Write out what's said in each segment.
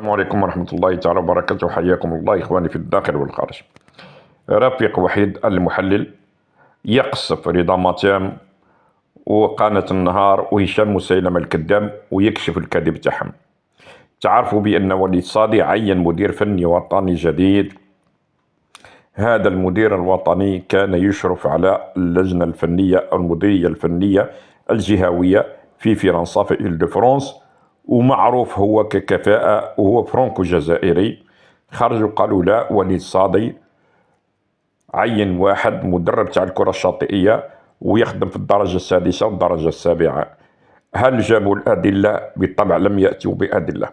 السلام عليكم ورحمة الله تعالى وبركاته. حياكم الله إخواني في الداخل والخارج. رفيق وحيد المحلل يقصف رضا ماتام وقناة النهار وهشام مسيلمة الكذاب ويكشف الكذب تاعهم. تعرفوا بأن وليد صادي عين مدير فني وطني جديد. هذا المدير الوطني كان يشرف على اللجنة الفنية أو المديرية الفنية الجهوية في فرنسا في إل دو فرانس، ومعروف هو ككفاءة وهو فرانكو جزائري. خرجوا قالوا لا، وليد صادي عين واحد مدرب تاع الكرة الشاطئية ويخدم في الدرجة السادسة والدرجة السابعة. هل جابوا الأدلة؟ بالطبع لم يأتوا بأدلة،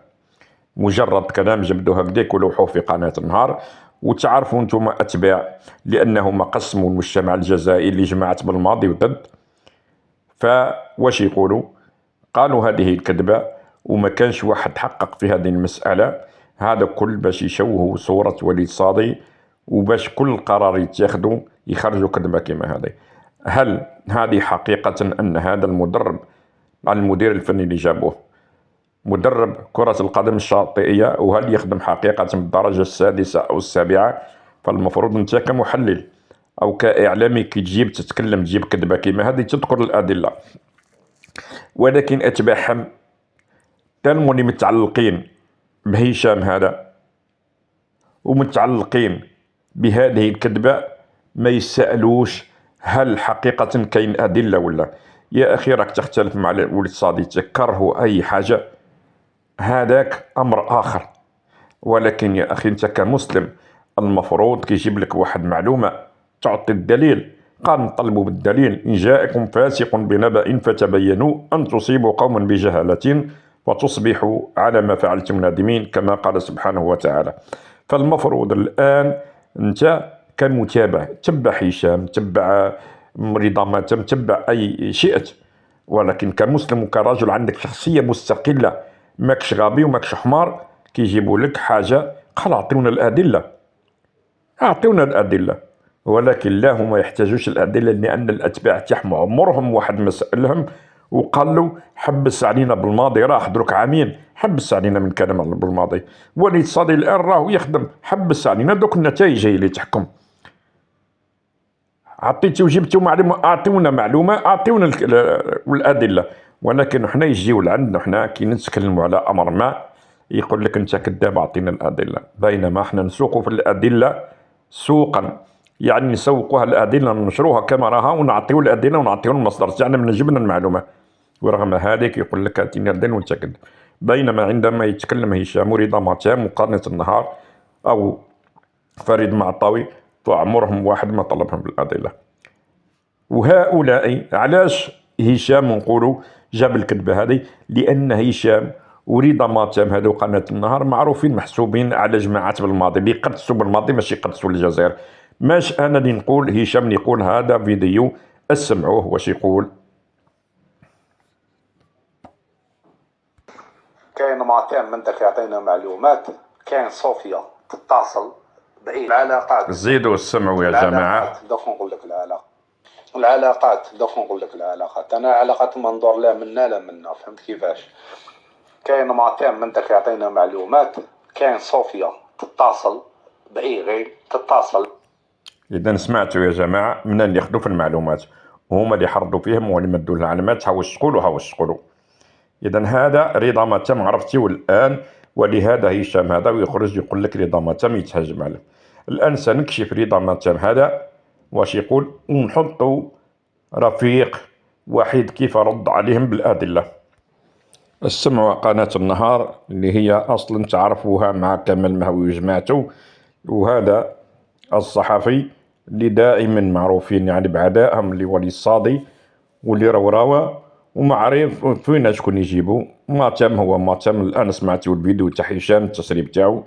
مجرد كلام جبدوها هكذاك ولوحوه في قناة النهار. وتعرفوا انتم أتباع لأنهم قسموا المجتمع الجزائري اللي جمعت بالماضي وضد. فواش يقولوا؟ قالوا هذه الكذبة وما كانش واحد حقق في هذه المسألة. هذا كل باش يشوهوا صورة وليد صادي وباش كل قرار يتاخذوا يخرجوا كذبة كما هذه. هل هذه حقيقة أن هذا المدرب المدير الفني اللي جابوه مدرب كرة القدم الشاطئية، وهل يخدم حقيقة بالدرجة السادسة أو السابعة؟ فالمفروض أنت كمحلل أو كإعلامي كي تجيب تتكلم تجيب كذبة كما هذه تذكر الأدلة. ولكن أتباعهم كانوا اللي متعلقين بهشام هذا ومتعلقين بهذه الكذبة ما يسألوش هل حقيقة كاين أدلة ولا. يا أخي راك تختلف مع وليد صادي تكرهوا أي حاجة، هذاك أمر آخر. ولكن يا أخي أنت كمسلم المفروض كيجيب لك واحد معلومة تعطي الدليل. قال نطلبوا بالدليل، إن جاءكم فاسق بنبأ فتبينوا أن تصيبوا قوما بجهالة وتصبحوا على ما فعلتم نادمين، كما قال سبحانه وتعالى. فالمفروض الآن أنت كمتابع تبع هشام، تبع رضا ماتام، تبع أي شئت، ولكن كمسلم وكرجل عندك شخصية مستقلة، ماكش غبي وماكش حمار. كيجيبوا لك حاجة قال أعطيونا الأدلة، أعطيونا الأدلة. ولكن لا، هما يحتاجوش الأدلة لأن الأتباع تاعهم عمرهم واحد ما سألهم وقال له حبس علينا بالماضي، راح درك عامين حبس علينا من كلام بالماضي. وليد صادي الآن راهو يخدم، حبس علينا دوك النتائج هي اللي تحكم. عطيتي وجبتوا معلومة، أعطيونا معلومة، أعطيونا الأدلة. ولكن حنا يجيو لعندنا حنا كي نتكلموا على أمر ما يقول لك أنت كذاب أعطينا الأدلة، بينما حنا نسوقوا في الأدلة سوقا، يعني نسوقوها الأدلة ننشروها كما راها ونعطيو الأدلة ونعطيو المصدر تاعنا من جبنا المعلومة. ورغم هذا يقول لك أعطينا الأدلة وأنت كذاب. بينما عندما يتكلم هشام ورضا ماتام وقناة النهار أو فريد معطاوي فعمرهم واحد ما طلبهم بالأدلة. وهؤلاء علاش هشام نقولوا جاب الكذبة هذه؟ لأن هشام ورضا ماتام هذو قناة النهار معروفين محسوبين على جماعات بالماضي اللي يقدسوا بالماضي ماشي يقدسوا الجزائر. ماش أنا اللي نقول، هشام يقول. هذا فيديو اسمعوه واش يقول. كاين ماتام منك يعطينا معلومات، كاين صوفيا تتصل بأي العلاقات. زيدوا سمعوا يا جماعة. دوك نقول لك العلاقات دوك نقول لك العلاقات. أنا علاقات منظور لا منا لا منا، فهمت كيفاش؟ كاين ماتام منك يعطينا معلومات، كاين صوفيا تتصل بأي غير تتصل. إذا سمعتوا يا جماعة من اللي ياخذوا في المعلومات وهما اللي يحرضوا فيهم واللي مدوا العلامات هاوش تقولوا. إذا هذا رضا ماتام عرفتيه الآن، ولهذا هشام هذا ويخرج يقول لك رضا ماتام يتهجم عليه. الآن سنكشف رضا ماتام هذا واش يقول ونحطوا رفيق وحيد كيف رد عليهم بالأدلة. السمع قناة النهار اللي هي أصلا تعرفوها مع كمال مهوي وجماعته، وهذا الصحفي اللي دائما معروفين يعني بعدائهم لوليد صادي واللي روراوه ومعرف فين شكون يجيبوا. ماتام هو ماتام. الآن سمعتوا الفيديو تاع هشام التسريب تاعو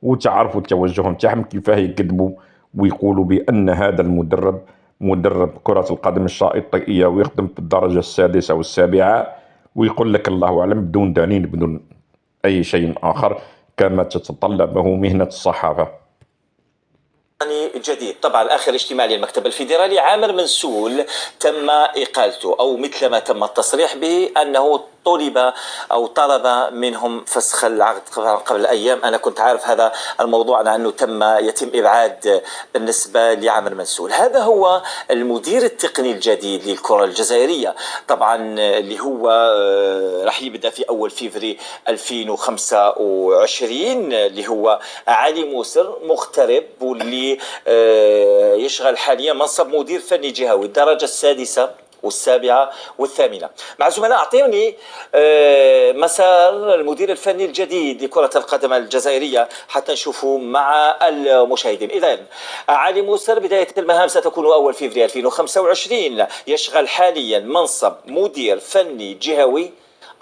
وتعرفوا التوجه تاعهم كيفاه يكذبوا ويقولوا بأن هذا المدرب مدرب كرة القدم الشاطئية ويخدم في الدرجة السادسة والسابعة، ويقول لك الله أعلم بدون دليل بدون أي شيء آخر كما تتطلبه مهنة الصحافة. جديد طبعا آخر اجتماع للمكتب الفيدرالي، عامر منسول تم إقالته أو مثل ما تم التصريح بأنه طلب أو طلب منهم فسخ العقد قبل أيام. أنا كنت عارف هذا الموضوع أنه يتم إبعاد بالنسبة لعامر منسول. هذا هو المدير التقني الجديد للكرة الجزائرية طبعا، اللي هو راح يبدأ في أول فيفري 2025، اللي هو علي موسر مغترب، واللي يشغل حاليا منصب مدير فني جهوي الدرجة السادسة والسابعة والثامنة. مع زملاء أعطيوني مسار المدير الفني الجديد لكرة القدم الجزائرية حتى نشوفوا مع المشاهدين. إذن علي موسر بداية المهام ستكون أول فيفري 2025، يشغل حاليا منصب مدير فني جهوي،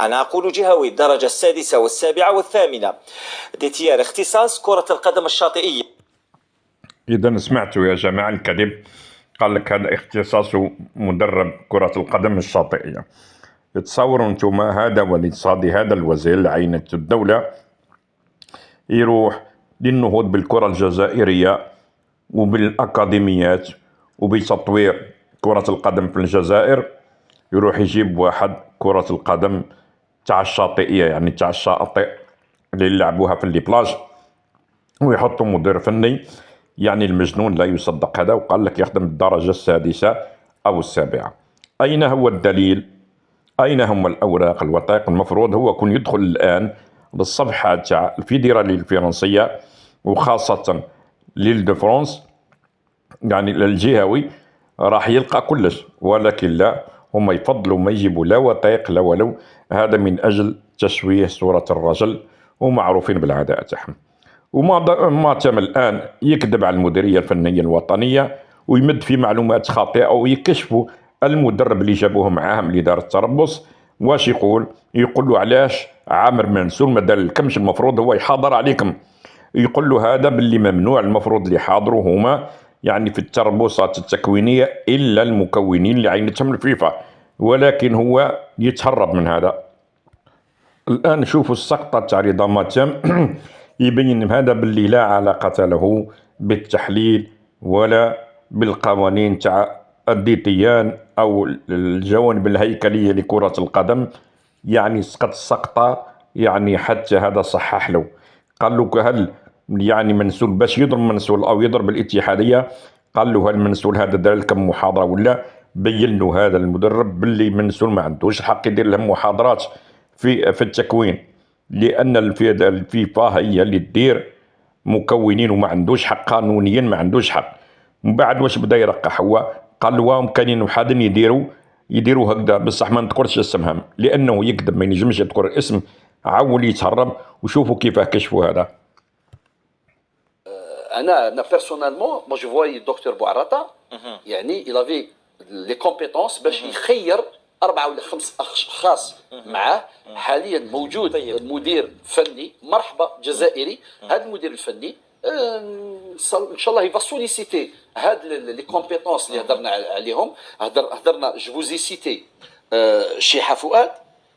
أنا أقول جهوي الدرجة السادسة والسابعة والثامنة، ديتيار اختصاص كرة القدم الشاطئية. إذا سمعتوا يا جماعة الكذب، قال لك هذا اختصاصه مدرب كرة القدم الشاطئية. تصوروا انتم هذا والاقتصادي، هذا الوزير اللي عينته الدولة يروح للنهوض بالكرة الجزائرية وبالأكاديميات وبتطوير كرة القدم في الجزائر، يروح يجيب واحد كرة القدم تاع الشاطئية، يعني تاع الشاطئ اللي يلعبوها في البلاج، ويحطوا مدير فني. يعني المجنون لا يصدق هذا، وقال لك يخدم الدرجة السادسة أو السابعة. أين هو الدليل؟ أين هم الأوراق الوثائق؟ المفروض هو كون يدخل الآن للصفحة تاع الفيدرالية الفرنسية وخاصة ليل دو فرانس، يعني الجهوي، راح يلقى كلش، ولكن لا، هم يفضلوا ما يجيبوا لا وثائق لا ولو، هذا من أجل تشويه صورة الرجل، ومعروفين بالعداء تاعهم. وما تم الآن يكذب على المديرية الفنية الوطنية ويمد في معلومات خاطئة ويكشفوا المدرب اللي جابوه معاهم اللي دار التربص. واش يقول له علاش عامر منسول ما دار لكمش؟ المفروض هو يحاضر عليكم. يقول له هذا باللي ممنوع، المفروض اللي حاضروا هما يعني في التربصات التكوينية إلا المكونين اللي عينتهم الفيفا، ولكن هو يتهرب من هذا. الآن نشوفوا السقطة تاع رضا ماتم يبين هذا باللي لا علاقة له بالتحليل ولا بالقوانين تاع الديتيان أو الجوانب الهيكلية لكرة القدم. يعني سقط السقطة، يعني حتى هذا صحح له، قال له هل يعني منسول باش يضرب منسول أو يضرب الاتحادية؟ قال له هل منسول هذا دار لكم محاضرة ولا؟ بين له هذا المدرب باللي منسول ما عندوش حق يدير لهم محاضرات في التكوين، لأن الفيفا هي اللي تدير مكونين وما عندوش حق قانونيا، ما عندوش حق. من بعد واش بدا يرقح هو؟ قال له كاينين وحدين يديروا هكذا، بصح ما نذكرش اسمهم لأنه يكذب، ما ينجمش يذكر الاسم، عاول يتهرب. وشوفوا كيفاه كشفوا هذا. انا بيرسونيلمون مو جو فواي الدكتور بوعراطه، يعني il avait les compétences باش يخير 4 ولا 5 اشخاص معاه. حاليا موجود مدير فني مرحبا جزائري، هذا المدير الفني ان شاء الله يفا سوليسيتي هاد لي كومبيتونس اللي هضرنا عليهم. هضرنا جو فوزي سيتي شيحة فؤاد،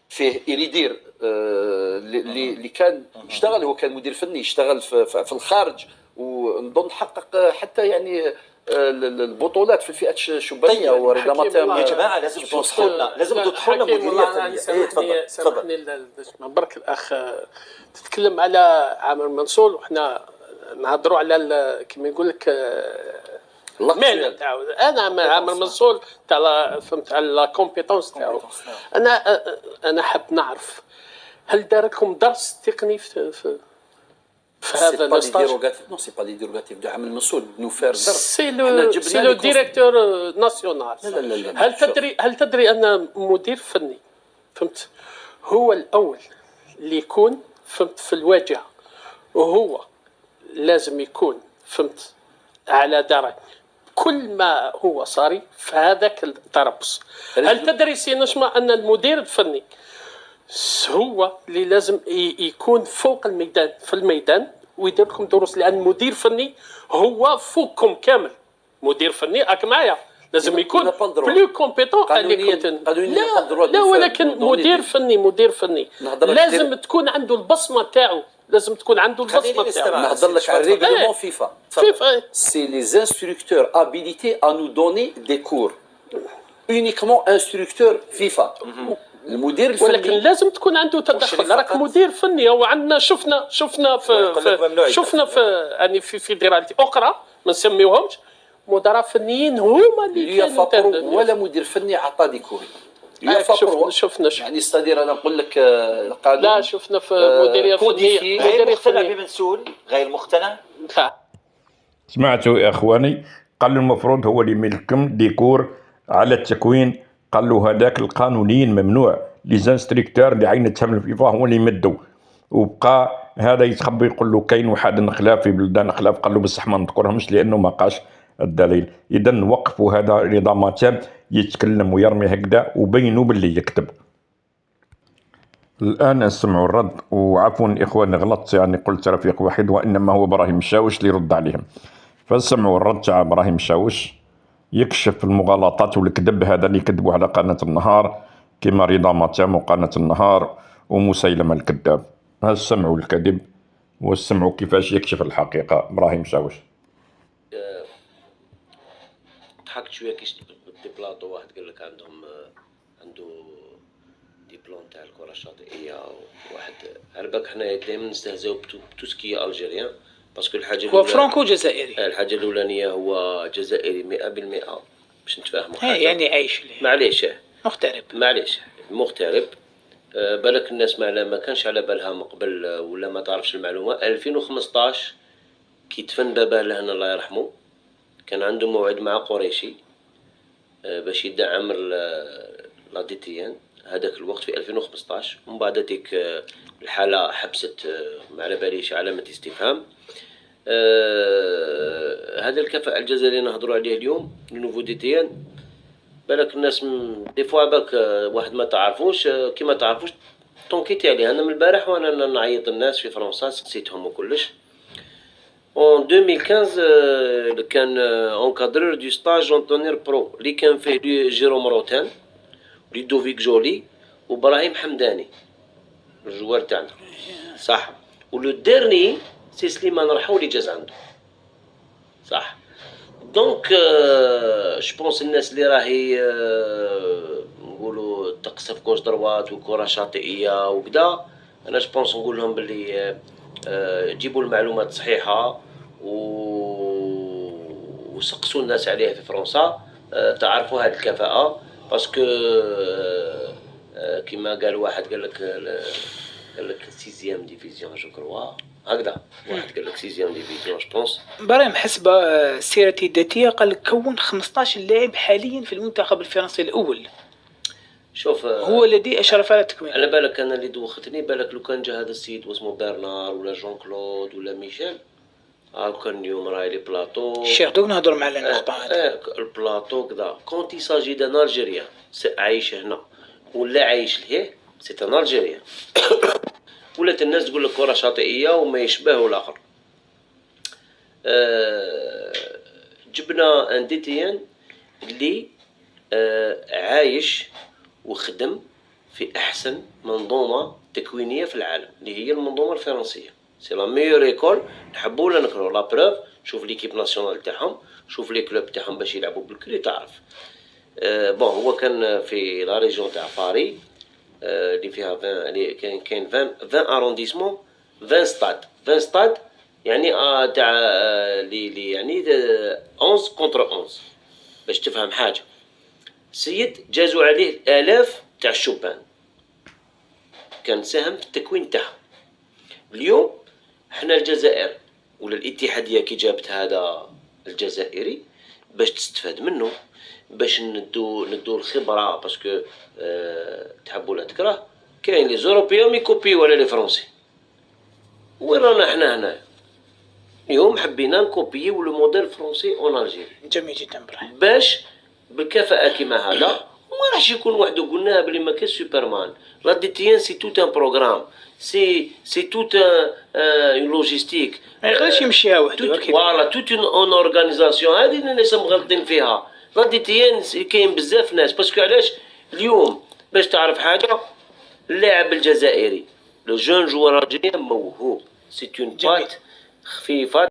فيه يدير اللي كان اشتغل، هو كان مدير فني اشتغل في الخارج، ونظن حقق حتى يعني البطولات في الفئات الشبانيه. ورضا ماتم يا جماعه لازم تدخلوا لنا مديريه فنيه. سامحني برك الاخ تتكلم على عامر منصور، وحنا نهضروا على كما يقول لك المعنى تاعو. انا عامر منصور تاع فهمت على لا كومبيتونس تاعو. انا حاب نعرف هل دار لكم درس تقني في هذا الستاج؟ نو سي با لي ديروغاتيف دو عامر منصور نو فير درس. سي لو ديريكتور ناسيونال. هل تدري ان مدير فني فهمت هو الاول اللي يكون فهمت في الواجهه، وهو لازم يكون فهمت على درجه كل ما هو صاري في هذاك التربص. هل تدري سي نشمع ان المدير الفني هو اللي لازم يكون فوق الميدان، في الميدان، ويدير لكم دروس، لان المدير الفني هو فوقكم كامل. مدير فني راك معايا لازم يكون بلو كومبيتون لا ولكن مدير فني لازم تكون عنده البصمه تاعو، لازم تكون عنده البصمه تاعو. نهضر لك على الريغلومون فيفا. سي لي انستركتور habilités à nous donner des cours uniquement instructeurs FIFA. المدير الفني ولكن لازم تكون عنده تدخل. راك مدير فني، وعندنا شفنا في يعني في فيدراليتي اخرى ما نسميوهمش مدراء فنيين هما اللي كانوا ولا مدير فني عطى ديكوري. شفنا يعني استدير انا نقول لك القادم. لا شفنا في مديريه فنيه. غير مقتنع بمنسول، غير مقتنع. سمعتوا يا اخواني؟ قال له المفروض هو اللي يملكم ديكور على التكوين. قال له هذاك القانونيين ممنوع، لي زانستريكتور اللي عينتهم الفيفا هو اللي يمدوا. وبقى هذا يتخبي يقول له كاين واحد نخلاف في بلدان خلاف، قال له بصح ما نذكرهمش لانه ما قاش الدليل. اذا وقفوا هذا رضا ماتشاب يتكلم ويرمي هكذا وبينوا باللي يكتب. الان نسمعوا الرد. وعفوا اخواني غلطت، يعني قلت رفيق واحد وانما هو ابراهيم الشاوش اللي يرد عليهم. فسمعوا الرد تاع ابراهيم الشاوش يكشف المغالطات والكذب هذا اللي كذبوا على قناه النهار كما رضا ماتشام وقناه النهار ومسيلمه الكذاب. ها سمعوا الكذب وسمعوا كيفاش يكشف الحقيقه ابراهيم الشاوش. ضحكت شويه كي دي بلاطو واحد قال لك عنده دي بلون تاع الكره الشاطئيه، وواحد على بالك حنا دائما نستهزاو بتوسكي الجيريان باسكو الحاجه هو فرانكو جزائري. الحاجه الاولانيه هو جزائري 100% باش نتفاهموا حاجه يعني عايش ليه معليش مغترب. معليش مغترب. بالك الناس ما كانش على بالها من قبل ولا ما تعرفش المعلومه. 2015 كي تفن باباه لهنا الله يرحمه كان عنده موعد مع قريشي باش يدعم لاديتيان هذاك الوقت في 2015. ومن بعد ديك الحاله حبست ما على باليش علامه استفهام. هذا الكفاءة الجزائرية نهضروا عليه اليوم لنوفو ديتيان. بالك الناس دي فوا بالك واحد ما تعرفوش كي ما تعرفوش طونكيتي عليه. انا من البارح وانا نعيط الناس في فرنسا سقسيتهم وكلش. En 2015 كان اونكادرور دو ستاج اونتونير برو اللي كان فيه جيروم روتان لودوفيك جولي وابراهيم حمداني الجوار تاعنا صح. ولو ديرني سي سليمان رحو اللي جاز عنده صح. دونك جوبونس الناس اللي راهي نقولوا تقصف كوش دروات وكره شاطئيه وكذا، انا جوبونس نقول لهم باللي جيبوا المعلومات صحيحه وسقسوا الناس عليها في فرنسا تعرفوا هذه الكفاءه. باسكو كما قال واحد قال لك 6 ديفيزيون جو كروا هكذا. واحد قال لك 6 ديفيزيون جو بونس. ابراهيم حسب سيرتي الذاتيه قال لك كون 15 لاعب حاليا في المنتخب الفرنسي الاول. شوف هو الذي اشرف على تكوين. على بالك انا اللي دوختني بالك لو كان جا هذا السيد واسمه برنار ولا جون كلود ولا ميشيل كان اليوم راهي لي بلاطو الشيخ دوك نهضر مع النقطه هذه. البلاطو كذا كونتي ساجي دان الجيريان عايش هنا ولا عايش لهيه سي ان الجيريان. ولات الناس تقول لك كره شاطئيه وما يشبه والاخر. جبنا ان ديتيان اللي عايش وخدم في احسن منظومه تكوينيه في العالم اللي هي المنظومه الفرنسيه. سي لا ميور ايكول نحبوا ولا نكرهوا. لا بروف شوف ليكيب ناسيونال تاعهم، شوف لي كلوب تاعهم باش يلعبوا بالكري تعرف. بون هو كان في لا ريجون تاع باري اللي فيها 20 اللي كاين 20 ارونديسمون 20 ستاد يعني تاع اللي يعني 11 كونتر 11 باش تفهم حاجه. سيد جازوا عليه آلاف تاع الشبان كان ساهم في التكوين تاعهم. اليوم احنا الجزائر ولا الاتحادية كي جابت هذا الجزائري باش تستفاد منه باش ندو الخبرة باسكو تحب ولا تكره كاين لي زوروبيان ميكوبي ولا لي فرنسي. وين رانا احنا هنا اليوم حبينا نكوبيي ولو موديل فرنسي اون الجيري. جميل جدا ابراهيم. باش بالكفاءة كيما هذا ما راحش يكون وحده. قلناها بلي ما كاين سوبرمان. لا ديتيان سي توت ان بروغرام سي توت ان لوجيستيك. ما يقدرش يمشيها وحده. فوالا توت اون اورغانيزاسيون. هذه اللي الناس مغلطين فيها. لا ديتيان كاين بزاف ناس باسكو علاش اليوم باش تعرف حاجه اللاعب الجزائري لو جون جوار الجيريان موهوب سي اون بات خفيفه